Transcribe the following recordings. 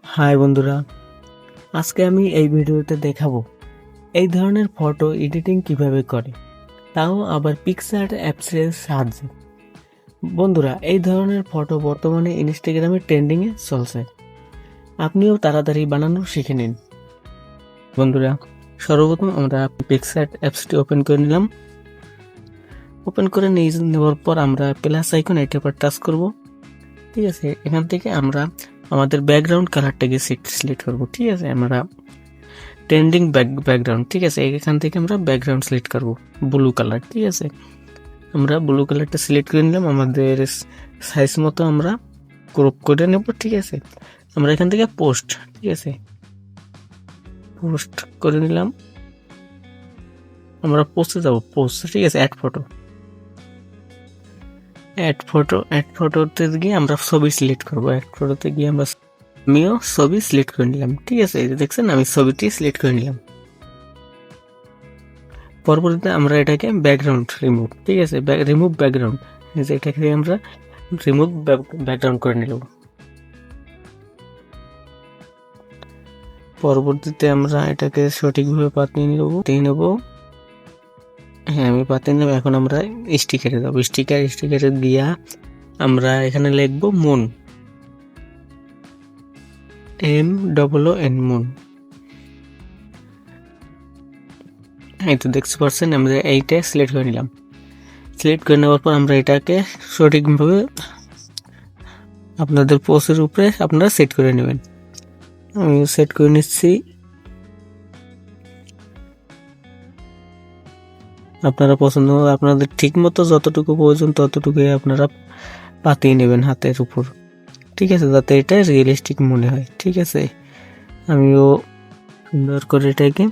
High বন্ধুরা, আজকে আমি এই ভিডিওতে দেখাবো এই ধরনের ফটো এডিটিং কিভাবে করে, তাও আবার পিক্সার অ্যাপসের সাহায্যে। বন্ধুরা, এই ধরনের ফটো বর্তমানে ইনস্টাগ্রামে ট্রেন্ডিংয়ে চলছে। আপনিও তাড়াতাড়ি বানানো শিখে নিন। বন্ধুরা, সর্বপ্রথম আমরা পিক্সার অ্যাপসটি ওপেন করে নিলাম। ওপেন করে নেওয়ার পর আমরা প্লাস আইকন এটার উপর টাচ করব। ঠিক আছে, এখান থেকে আমরা আমাদের ব্যাকগ্রাউন্ড কালারটাকে সিলেক্ট করব। ঠিক আছে, আমরা ট্রেন্ডিং ব্যাকগ্রাউন্ড, ঠিক আছে, এখান থেকে আমরা ব্যাকগ্রাউন্ড সিলেক্ট করব ব্লু কালার। ঠিক আছে, আমরা ব্লু কালারটা সিলেক্ট করে নিলাম। আমাদের সাইজ মতো আমরা ক্রপ করে নেব। ঠিক আছে, আমরা এখান থেকে পোস্ট, ঠিক আছে, পোস্ট করে নিলাম। আমরা পোস্টে যাব, পোস্ট, ঠিক আছে, অ্যাড ফটোতে গিয়ে আমরা ছবি সিলেক্ট করবো। অ্যাড ফটোতে গিয়ে আমিও ছবি সিলেক্ট করে নিলাম। ঠিক আছে, এই যে দেখছেন আমি ছবিটি সিলেক্ট করে নিলাম। পরবর্তীতে আমরা এটাকে ব্যাকগ্রাউন্ড রিমুভ, ঠিক আছে, রিমুভ ব্যাকগ্রাউন্ড, এটাকে আমরা রিমুভ ব্যাকগ্রাউন্ড করে নিলাম। পরবর্তীতে আমরা এটাকে সঠিকভাবে পাতিয়ে নেব। হ্যাঁ, আমি পাতিয়ে নেব। এখন আমরা স্টিকারে যাবো। স্টিকারে দিয়া আমরা এখানে লিখবো মুন, MOON। এই তো দেখতে পাচ্ছেন, আমরা এইটা সিলেক্ট করে নিলাম। সিলেক্ট করে নেওয়ার পর আমরা এটাকে সঠিকভাবে আপনাদের পোস্টের উপরে আপনারা সেট করে নেবেন। আমি সেট করে নিচ্ছি। আপনারা পছন্দ, আপনাদের ঠিক মতো যতটুকু প্রয়োজন ততটুকুই আপনারা পাতিয়ে নেবেন হাতের উপর। ঠিক আছে, যাতে এটা রিয়েলিস্টিক মনে হয়। ঠিক আছে, আমিও সুন্দর করে এটাকে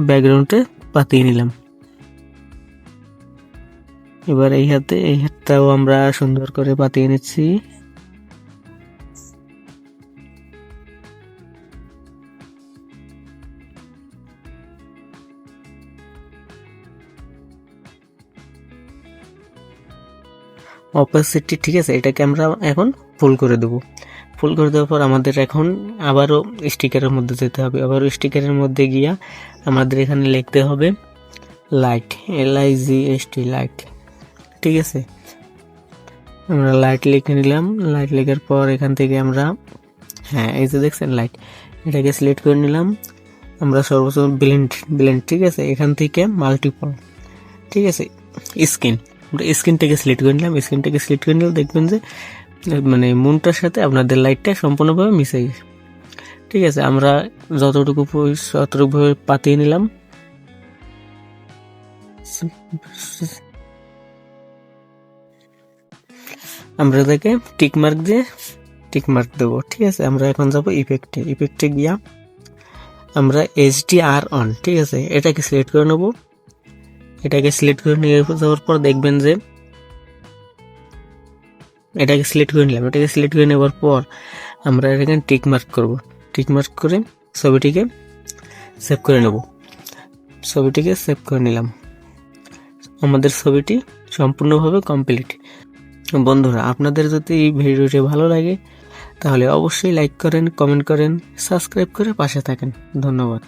ব্যাকগ্রাউন্ডে পাতিয়ে নিলাম। এবার এই হাতটাও আমরা সুন্দর করে পাতিয়ে নিচ্ছি। অপাসিটি, ঠিক আছে, এটাকে আমরা এখন ফুল করে দেব। ফুল করে দেওয়ার পর আমাদের এখন আবারও স্টিকারের মধ্যে যেতে হবে। আবারও স্টিকারের মধ্যে গিয়া আমাদের এখানে লিখতে হবে লাইট, LIGHT, লাইট। ঠিক আছে, আমরা লাইট লিখে নিলাম। লাইট লেখার পর এখান থেকে আমরা, হ্যাঁ, এই যে দেখছেন লাইট, এটাকে সিলেক্ট করে নিলাম। আমরা সর্বপ্রথম ব্লেন্ড, ঠিক আছে, এখান থেকে মাল্টিপল, ঠিক আছে, স্কিন, আমরা স্কিনটাকে সিলেক্ট করে নিলাম। স্কিনটাকে সিলেক্ট করে নিলে দেখবেন যে মানে মুনটার সাথে আপনাদের লাইটটা সম্পূর্ণভাবে মিশে গেছে। ঠিক আছে, আমরা যতটুকুভাবে পাতিয়ে নিলাম। আমরা এটাকে টিক মার্ক দেবো। ঠিক আছে, আমরা এখন যাবো ইফেক্টে গিয়া আমরা HDR অন, ঠিক আছে, এটাকে সিলেক্ট করে নেব। এটাকে সিলেক্ট করে নিয়ে যাওয়ার পর দেখবেন যে এটাকে সিলেক্ট করে নিলাম। এটাকে সিলেক্ট করে নেওয়ার পর আমরা এখানে টিক মার্ক করে ছবিটিকে সেভ করে নেব। ছবিটিকে সেভ করে নিলাম। আমাদের ছবিটি সম্পূর্ণভাবে কমপ্লিট। বন্ধুরা, আপনাদের যদি এই ভিডিওটি ভালো লাগে তাহলে অবশ্যই লাইক করেন, কমেন্ট করেন, সাবস্ক্রাইব করে পাশে থাকেন। ধন্যবাদ।